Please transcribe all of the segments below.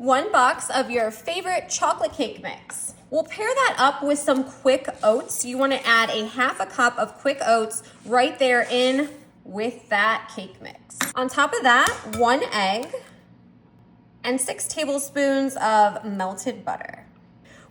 1 box of your favorite chocolate cake mix. We'll pair that up with some quick oats. You want to add a 1/2 cup of quick oats right there in with that cake mix. On top of that, 1 egg and 6 tablespoons of melted butter.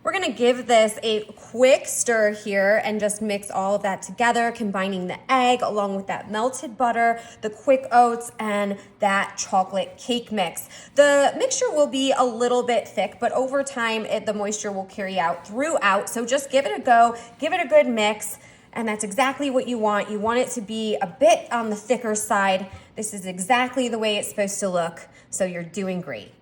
We're gonna give this a quick stir here and just mix all of that together, combining the egg along with that melted butter, the quick oats, and that chocolate cake mix. The mixture will be a little bit thick, but over time, the moisture will carry out throughout. So just give it a go, give it a good mix, and that's exactly what you want. You want it to be a bit on the thicker side. This is exactly the way it's supposed to look, so you're doing great.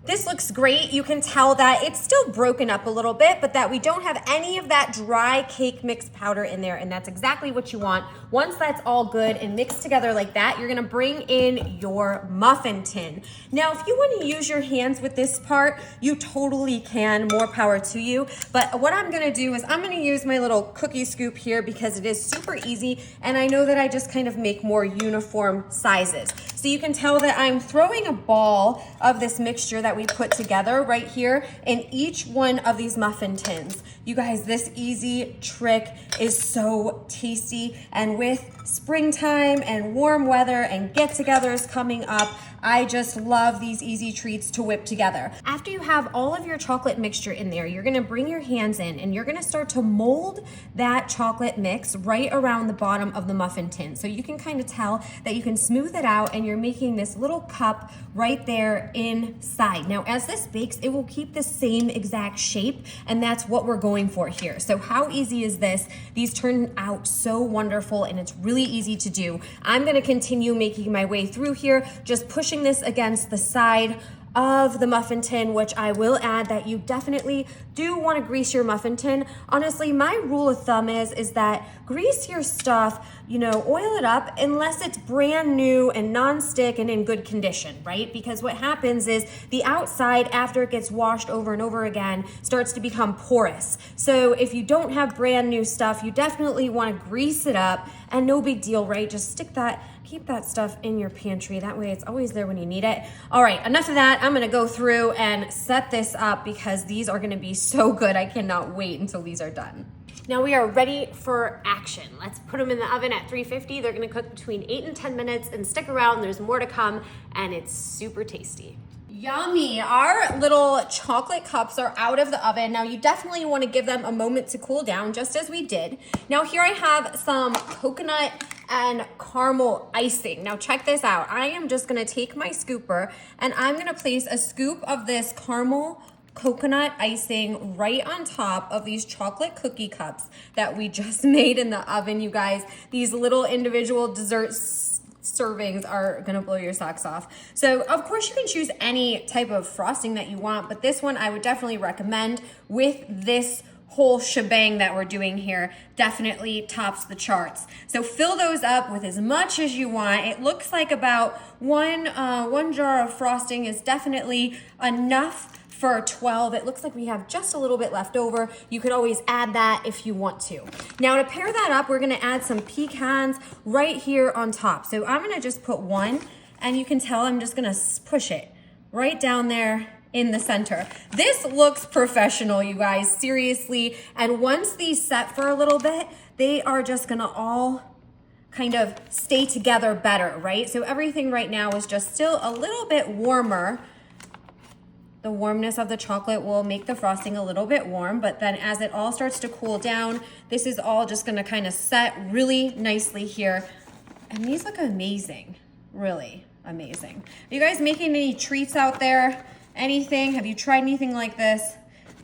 This looks great. You can tell that it's still broken up a little bit, but that we don't have any of that dry cake mix powder in there, and that's exactly what you want. Once that's all good and mixed together like that, you're gonna bring in your muffin tin. Now, if you wanna use your hands with this part, you totally can, more power to you. But what I'm gonna do is I'm gonna use my little cookie scoop here because it is super easy, and I know that I just kind of make more uniform sizes. So you can tell that I'm throwing a ball of this mixture that we put together right here in each one of these muffin tins. You guys, this easy trick is so tasty, and with springtime and warm weather and get-togethers coming up, I just love these easy treats to whip together. After you have all of your chocolate mixture in there, you're gonna bring your hands in and you're gonna start to mold that chocolate mix right around the bottom of the muffin tin. So you can kind of tell that you can smooth it out and you're making this little cup right there inside. Now, as this bakes, it will keep the same exact shape, and that's what we're going for here. So how easy is this? These turn out so wonderful, and it's really easy to do. I'm gonna continue making my way through here, just pushing this against the side of the muffin tin, which I will add that you definitely do want to grease your muffin tin. Honestly, my rule of thumb is that grease your stuff, oil it up unless it's brand new and non-stick and in good condition, right? Because what happens is the outside, after it gets washed over and over again, starts to become porous. So if you don't have brand new stuff, you definitely want to grease it up, and no big deal, right? Just keep that stuff in your pantry. That way it's always there when you need it. All right, enough of that. I'm gonna go through and set this up because these are gonna be so good. I cannot wait until these are done. Now we are ready for action. Let's put them in the oven at 350. They're gonna cook between 8 and 10 minutes, and stick around, there's more to come, and it's super tasty. Yummy. Our little chocolate cups are out of the oven. Now you definitely want to give them a moment to cool down, just as we did. Now here I have some coconut and caramel icing. Now check this out. I am just gonna take my scooper and I'm gonna place a scoop of this caramel coconut icing right on top of these chocolate cookie cups that we just made in the oven, you guys. These little individual desserts servings are gonna blow your socks off. So of course you can choose any type of frosting that you want, but this one I would definitely recommend with this whole shebang that we're doing here. Definitely tops the charts. So fill those up with as much as you want. It looks like about one jar of frosting is definitely enough for 12. It looks like we have just a little bit left over. You could always add that if you want to. Now to pair that up, we're gonna add some pecans right here on top. So I'm gonna just put one, and you can tell I'm just gonna push it right down there in the center. This looks professional, you guys, seriously. And once these set for a little bit, they are just gonna all kind of stay together better, right? So everything right now is just still a little bit warmer. The warmness of the chocolate will make the frosting a little bit warm, but then as it all starts to cool down, this is all just gonna kind of set really nicely here. And these look amazing, really amazing. Are you guys making any treats out there? Anything? Have you tried anything like this?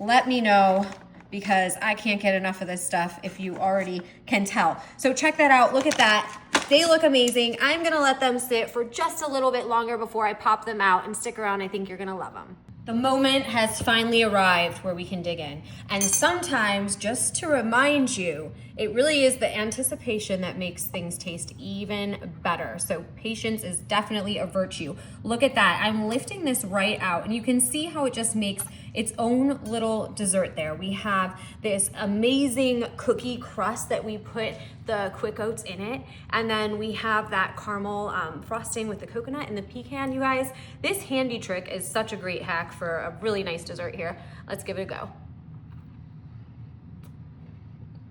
Let me know, because I can't get enough of this stuff, if you already can tell. So check that out, look at that. They look amazing. I'm gonna let them sit for just a little bit longer before I pop them out, and stick around, I think you're gonna love them. The moment has finally arrived where we can dig in. And sometimes, just to remind you, it really is the anticipation that makes things taste even better. So patience is definitely a virtue. Look at that. I'm lifting this right out, and you can see how it just makes its own little dessert there. We have this amazing cookie crust that we put the quick oats in it, and then we have that caramel frosting with the coconut and the pecan. You guys, this handy trick is such a great hack for a really nice dessert here. Let's give it a go.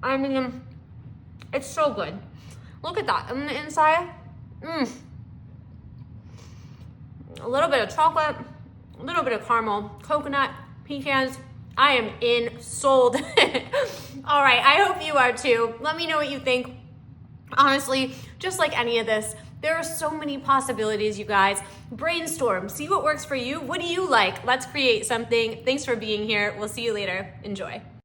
I mean, it's so good. Look at that on the inside. A little bit of chocolate, a little bit of caramel, coconut, pecans. I am in, sold. All right, I hope you are too. Let me know what you think. Honestly, just like any of this, there are so many possibilities, you guys. Brainstorm, see what works for you. What do you like? Let's create something. Thanks for being here. We'll see you later. Enjoy.